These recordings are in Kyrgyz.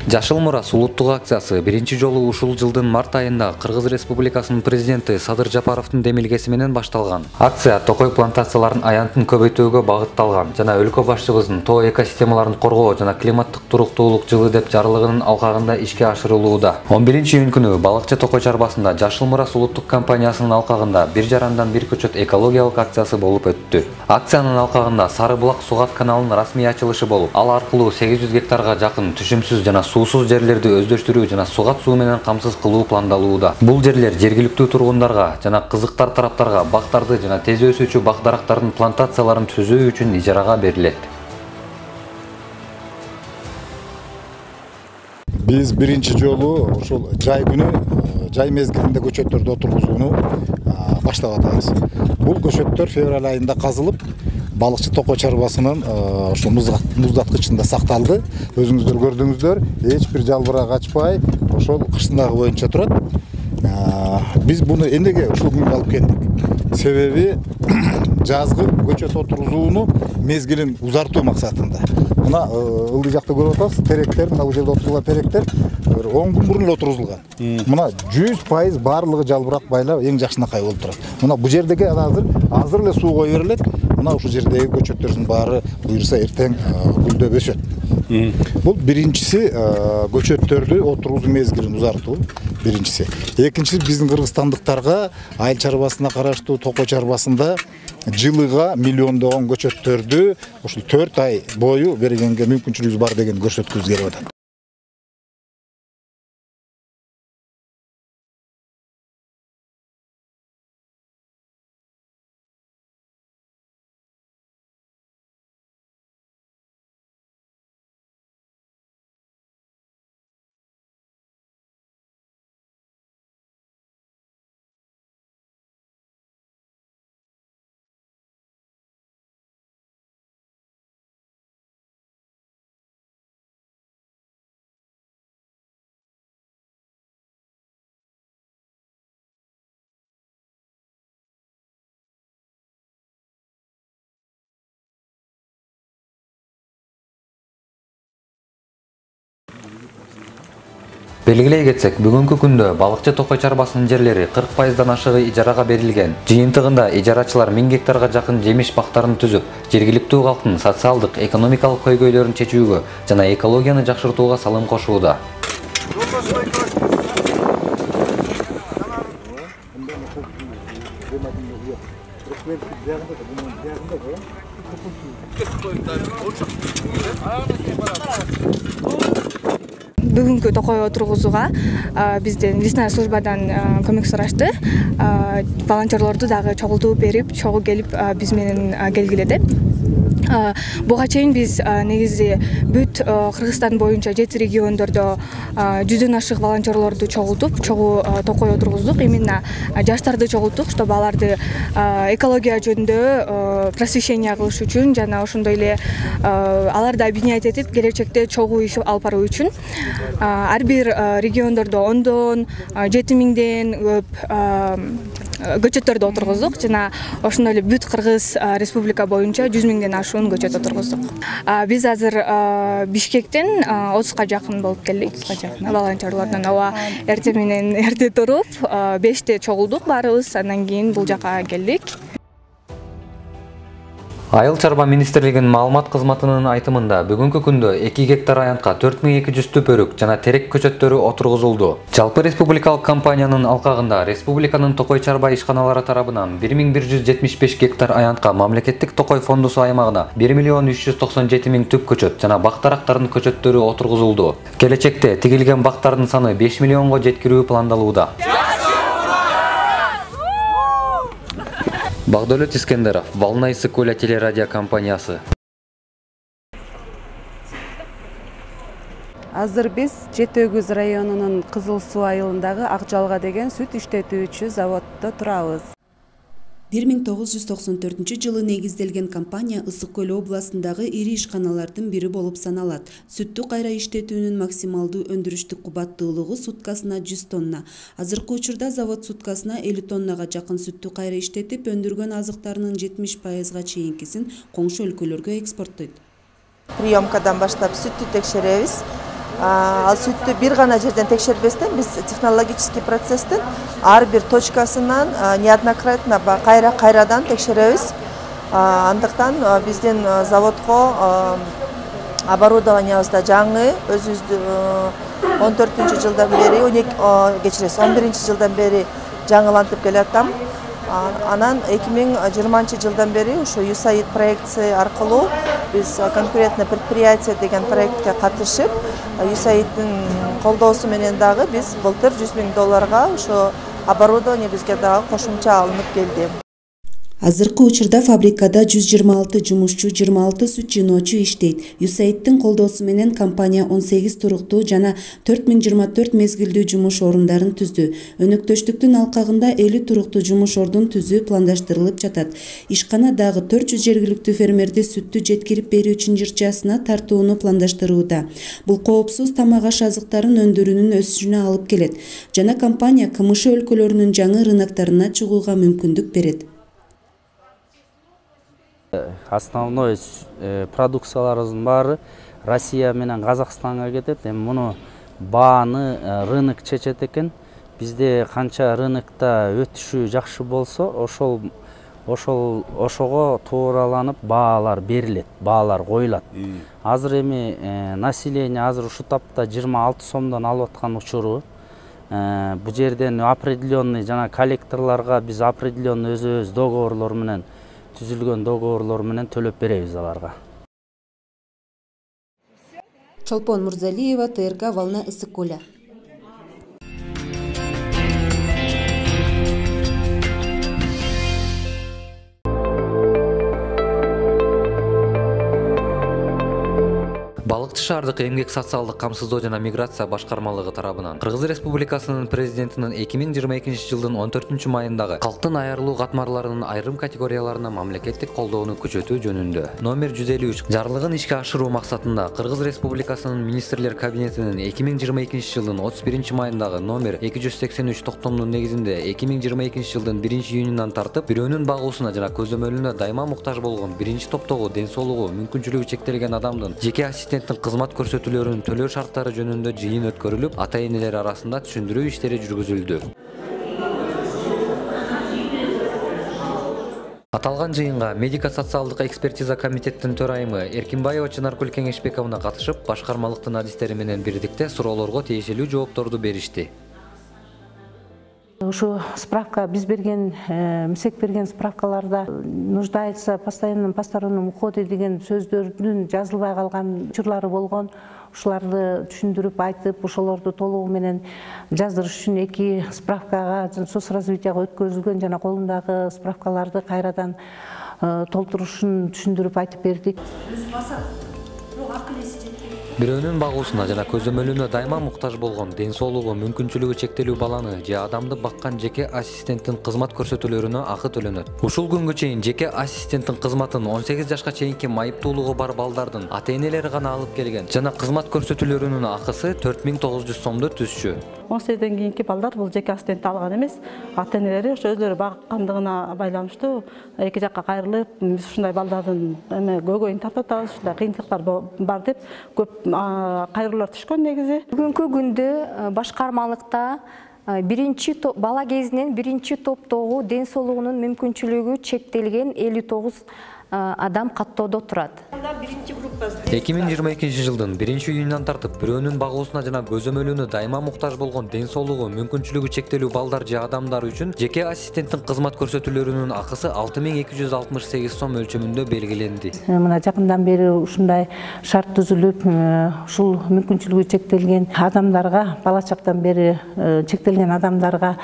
Жашыл Мурас улуттук акциясы биринчи жолу ушул жылдын март айында Кыргыз Республикасынын президенти Садыр Жапаровдун демилгеси менен башталган. Акция токой плантацияларын аянтын көбөйтүүгө багытталган жана өлкө башчыбыздын тоо экосистемаларын коргоо жана климаттык туруктуулук жылы деп жарылыгынын алкагында ишке ашырылууда. 11-июнь күнү Балыкчы Токой чарбасында Жашыл Мурас улуттук компаниясынын алкагында бир жарандан бир көчөт экологиялык акциясы болуп өттү. Акциянын алкагында Сары булак сугат каналынын расмий ачылышы болуп, ал аркылуу 800 гектарга жакын түшүмсүз жана суусуз жерлерди өздөртүрүү жана сугат суу менен камсыз кылуу пландалууда. Бул жерлер жергиликтүү тургундарга жана кызыктар тараптарга бактарды жана тез өсүүчү бак дарактардын плантацияларын түзүү үчүн ижарага берилет. Биз биринчи жолу ошол жай күнү, жай мезгилинде көчөттөрдү отургузууну баштап атабыз. Бул көчөттөр февраль айында казылып, Балыкчы Токой чарбасынын ошо муздаткычында сакталды. Өзүңүздөр көрдүңүздөр, эч бир жалбырак ачпай, ошол кыштындагы боюнча турат. Биз буну эмнеге ушул күнгө алып келдик? Себеби жазгы көчөт отургузууну мезгилин узартуу максатында. Мына ылдый жакта көрүп атасыз, теректер, мына бул жерде отурулган теректер 10 күн мурун эле отургузулган. Мына 100% баардыгы жалбырак байлап эң жакшынакай болуп турат. Мына бул жердеги азыр эле суу кое берилет. Мына ушул жердеги көчөттөрдүн баары буйрса эртең гүлдөп өсөт. Бул биринчиси көчөттөрдү отургузуу мезгилин узартуу биринчиси. Экинчиси биздин кыргызстандыктарга Айыл чарбасына караштуу Токой чарбасында жылыга миллиондогон көчөттөрдү ушул 4 ай бою бергенге мүмкүнчүлүгүбүз бар деген көрсөткүбүз келип атат. Белгилей кетсек, бүгүнкү күндө Балыкчы Токой чарбасынын жерлери 40%дан ашыгы ижарага берилген. Жыйынтыгында ижарачылар 1000 гектарга жакын жемиш бактарын түзүп, жергиликтүү калктын социалдык, экономикалык көйгөйлөрүн чечүүгө жана экологияны жакшыртууга салым кошууда. Бүгүнкү Токой отургузууга бизден лесная службадан көмөк сурашты. Волонтерлорду дагы чогултуп берип, чогуу келип биз менен келгиледи. Буга чейин биз негизи бүт Кыргызстан боюнча 7 региондордо 100дөн ашык волонтерлорду чогултуп, чогуу Токой отургуздук. Именно жаштарды чогулттук, чтобы аларды экология жөнүндө просвещение кылыш үчүн жана ошондой эле аларды объединять этип, келечекте чогуу иш алып баруу үчүн ар бир региондордо 10дон 7000ден көп көчөттөрдү отургуздук жана ошондой эле бүт Кыргыз республика боюнча 100.000ден ашуун көчөт отургуздук. Биз азыр Бишкектен 30га жакын болуп келдик. Волонтерлордон эртең менен эрте туруп 5те чогулдук баарыбыз, андан кийин бул жака келдик. Айыл чарба министрлигинин маалымат кызматынын айтымында бүгүнкү күндө 2 гектар аянтка 4200 түпөрүк жана терек көчөттөрү отургузулду. Жалпы республикалык компаниянын алкагында республиканын Токой чарба ишканалары тарабынан 1175 гектар аянтка мамлекеттик Токой фондусу аймагына 1.397.000 түп көчөт жана бак дарактардын көчөттөрү отургузулду. Келечекте тигилген бактардын саны 5 миллионго жеткирүү пландалууда. Багдөлөт Искендеров, Волна Иссык-Куля телерадио компаниясы. Азыр биз Жети Өгүз районунун Кызыл Суу айылындагы Акжалга деген сүт иштетүүчү заводдо турабыз. 1994 негизделген компания Ысык-Көл областындагы ири ишканалардын бири болуп саналат. Сүттү кайра иштетүүнүн максималдуу өндүрүштүк кубаттуулугу суткасына 100 тонна. Азыркы учурда завод суткасына 50 тоннага жакын сүттү кайра иштетип, өндүргөн азыктарынын 70%га чейинкисин коңшу өлкөлөргө экспорттойт. Приёмкадан баштап сүттү текшеребиз. Ал сүттү бир гана жерден текшербестен биз технологический процесстин ар бир точкасынан неоднократно кайрадан текшеребиз. Андыктан биздин заводко оборудованиябызда жаңы, өзүбүздү 14-жылдан бери, 11 жылдан бери жаңылантып келатам. Анан 2020 жылдан бери ушу USAID проекти аркылуу биз конкурентное предприятие деген проектке катышып, USAID-дин колдоосу менен дагы биз былтыр $100,000 ушу оборудование бизге дагы кошумча алынып келди. Азыркы учурда фабрикада 126 жумушчу, 26 сүт жыноочу иштейт. USAID-дин колдоосу менен компания 18 туруктуу жана 4024 мезгилдүү жумуш орундарын түздү. Өнөктөштүктүн алкагында 50 туруктуу жумуш ордун түзүү пландаштырылып жатат. Ишкана дагы 400 жергиликтүү фермерди сүттү жеткирип берүүчү жырчасына тартууну пландаштырууда. Бул коопсуз тамак аш азыктарын өндүрүүнүн өсүшүнө алып келет. Жана компания КМШ өлкөлөрүнүн жаңы рыноктарына чыгууга мүмкүндүк берет. Основной продукцияларыбыздын баары Россия менен Казакстанга кетет. Эми муну бааны рынок чечет экен. Бизде канча рынокто өтүшү жакшы болсо, ошого туураланып баалар берилет, баалар коюлат. Азыр эми население азыр ушу тапта 26 сомдон алып аткан учуру. Бу жерден определенный жана коллекторлорго биз определенный өзүбүз договорлор менен түзүлгөн договорлор менен төлөп беребиз аларга. Чолпон Мурзалиева, ТРК Волна, Ысык-Куля. Балыкчы шаардык эмгек социалдык камсыздоо жана миграция башкармалыгы тарабынан Кыргыз Республикасынын президентинин 2022 жылдын 14-майындагы калктын айырылуу катмарларынын айрым категорияларына мамлекеттик колдоону күчөтүү жөнүндө номер 153 жарлыгын ишке ашыруу максатында Кыргыз Республикасынын министрлер кабинетинин 2022 жылдын 31-майындагы номер 283 токтомунун негизинде 2022 жылдын 1-июнунан тартып бирөөнүн багуусуна жана көзөмөлүнө дайыма муктаж болгон биринчи топтогу ден соолугу мүмкүнчүлүгү чектелген адамдын жеке ассистенттин кызмат көрсөтүүлөрүн төлөө шарттары жөнүндө жыйын өткөрүлүп, ата-энелер арасында түшүндүрүү иштери жүргүзүлдү. Аталган жыйынга медико-социалдык экспертиза комитеттин төрайымы Эркинбаева Чынаркүл Кеңешбековна катышып, башкармалыктын адистери менен бирдикте суроолорго тиешелүү жоопторду беришти. Ушу справка, биз берген, МСЭК берген справкаларда нуждается постоянным посторонним уходе деген сөздөрдүн жазылбай калган учурлары болгон. Ушуларды түшүндүрүп айтып, ошолорду толугу менен жаздырыш үчүн 2 справкага, соцразвитияга өткөрүлгөн жана колундагы справкаларды кайрадан толтурушун түшүндүрүп айтып бердик. Бирөөнүн багуусуна жана көзөмөлүнө дайыма муктаж болгон, ден соолугу мүмкүнчүлүгү чектелүү баланы же адамды баккан жеке ассистенттин кызмат көрсөтүүлөрүнө акы төлөнөт. Ушул күнгө чейин жеке ассистенттин кызматын 18 жашка чейинки майыптуулугу бар балдардын ата-энелери гана алып келген. Жана кызмат көрсөтүүлөрүнүн акысы 4900 сомду түзчү. 18-ден кийинки балдар бул жеке ассистент алган эмес, ата-энелери ошо өзлөрү багыккандыгына байланыштуу эки жакка кайрылып, биз ушундай балдардын көйгөйүн тартып атабыз, ушундай кыйынчылыктар бар деп көп кайрылуулар түшкөн негизи. Бүгүнкү күндө башкармалыкта бала кезинен биринчи топтогу ден соолугунун мүмкүнчүлүгү чектелген 59 адам каттоодо турат. 2022 жылдын 1-июнунан тартып бирөөнүн багуусуна жана көзөмөлүнө дайыма муктаж болгон, ден соолугу мүмкүнчүлүгү чектелүү балдар же адамдар үчүн жеке ассистенттин кызмат көрсөтүүлөрүнүн акысы 6268 сом өлчөмүндө белгиленди. Мына жакындан бери ушундай шарт түзүлүп, ушул мүмкүнчүлүгү чектелген адамдарга, бала чактан бери чектелген адамдарга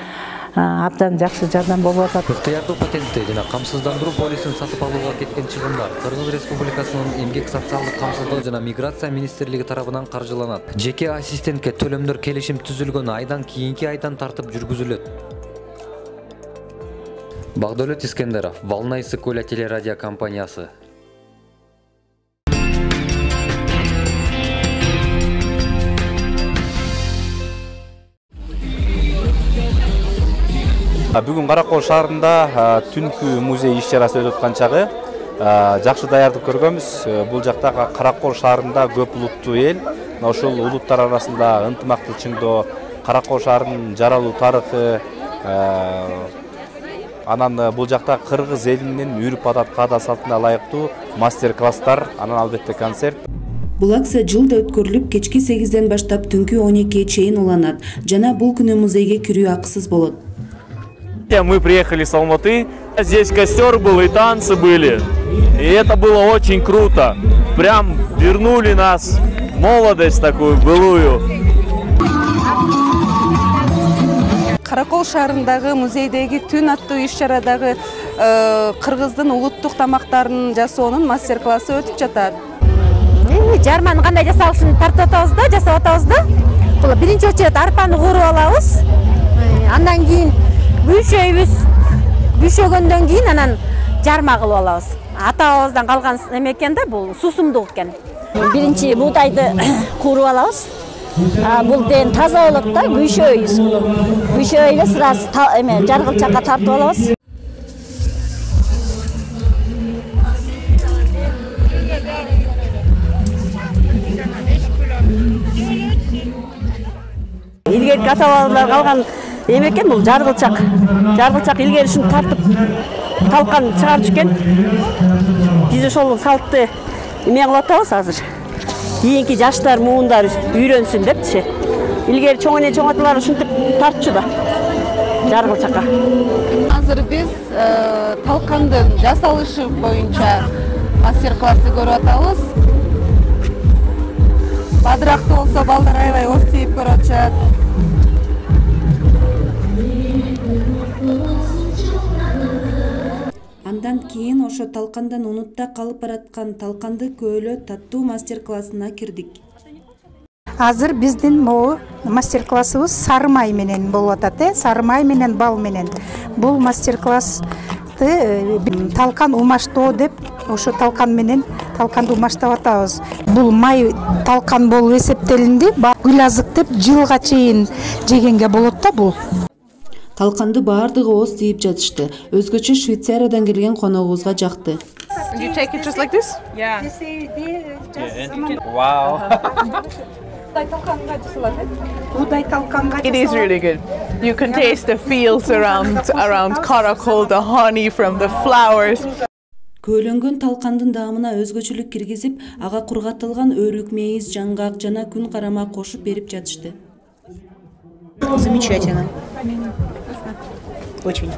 абдан жакшы жардам болуп атат. Ыктыярдуу патентти жана камсыздандыруу полисин сатып алууга кеткен чыгымдар Кыргыз Республикасынын эмгек социалдык камсыздоо жана миграция министрлиги тарабынан каржыланат. Жеке ассистентке төлөмдөр келишим түзүлгөн айдан кийинки айдан тартып жүргүзүлөт. Багдөлөт Искендеров, Волна, Ысык-Куля телерадио компаниясы. Бүгүн Каракол шаарында түнкү музей иш-чарасы өтүп аткан чагы жакшы даярдык көргөнбүз. Бул жакта Каракол шаарында көп улуттуу эл ошол улуттар арасында ынтымакты чыңдоо, Каракол шаарынын жаралуу тарыхы, анан бул жакта кыргыз элинин үрп адат каада салтына ылайыктуу мастер-класстар, анан албетте концерт. Бул акция жылда өткөрүлүп, кечки 8ден баштап түнкү 12-ге чейин уланат. Жана бул күнү музейге кирүү акысыз болот. Мы приехали с Алматы, здесь костер был и танцы были. И это было очень круто. Прям вернули нас в молодость такую былую. Каракол шаарындагы музейдеги түн аттуу иш-чарадагы кыргыздын улуттук тамактарын жасоонун мастер-классы өтүп жатат. Жарманы кандай жасалышын тартып атабыз да, жасап атабыз да. Бул биринчи очередь арпаны кууруп алабыз. Андан кийин бүйшөгөндөн кийин анан жарма кылып алабыз. Ата-бабабыздан калган эме экен да, бул сусумдук экен. Биринчи буудайды кууруп алабыз. Бул ден таза болот да, бүйшөйбүз буну. Бүйшөйбү сразу эме жаргылчакка тартып алабыз. Илгерки ата-бабалар калган эме экен бул жаргылчак. Жаргылчак илгери ушуну тартып талкан чыгарып жүргөн. Биз ошол салтты эме кылып атабыз азыр. Кийинки жаштар, муундар үйрөнсүн депчи. Илгери чоң эне чоң аталар ушинтип тартчу да жаргылчакка. Азыр биз талкандын жасалышы боюнча мастер-классты көрүп атабыз. Бадыракты болсо балдар аябай октейип көрүп атышат. Андан кийин ошо талкандан унутта калып бараткан талканды көөлө таттуу мастер-классына кирдик. Азыр биздин могу мастер-классыбыз сары май менен болуп атат, сары май менен бал менен. Бул мастер-классты талкан умаштоо деп, ошо талкан менен талканды умаштап атабыз. Бул май талкан болуп эсептелинди, гүл азык деп жылга чейин жегенге болот да бул. Талканды баардыгы ооз тийип жатышты. Өзгөчө Швейцариядан келген коногубузга жакты. You take it just like this? Yeah. Wow. It is really good. You can taste the fields around Karakol, the honey from the flowers. Көөлөнгөн талкандын даамына өзгөчөлүк киргизип, ага кургатылган өрүк, мейиз, жаңгак жана күн карама кошуп берип жатышты. Замечательно. Очень.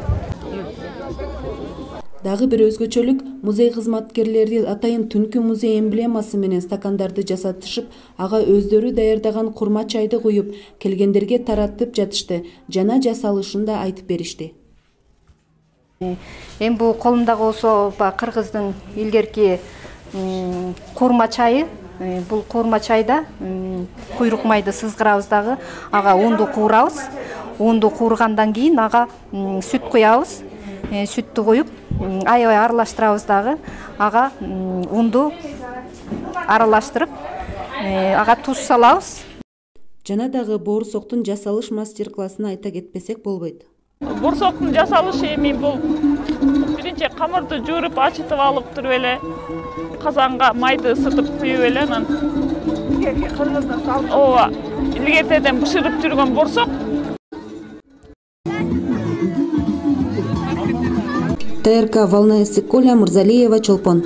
Дагы бир өзгөчөлүк музей кызматкерлери атайын түнкү музей эмблемасы менен стакандарды жасатышып, ага өздөрү даярдаган курма чайды куюп, келгендерге таратып жатышты, жана жасалышын да айтып беришти. Эми бул колумдагы болсо кыргыздын илгерки курма чайы. Бул курма чайда куйрук майды сызгырабыз дагы, ага унду куурабыз. Унду куургандан кийин ага сүт куябыз. Сүттү коюп, аябай аралаштырабыз дагы, ага унду аралаштырып, ага туз салабыз. Жана дагы боорусоктун жасалыш мастер-классына айта кетпесек болбойт. Боорусоктун жасалышы эми бул биринчи камырды жууруп, ачытып алып туруп эле казанга майды ысытып куюп эле анан кыргыздан салып. Ооба, илгертеден бышырып жүргөн боорусок. ТРК Волна Эссик, Коля Мурзалиева, Чолпон.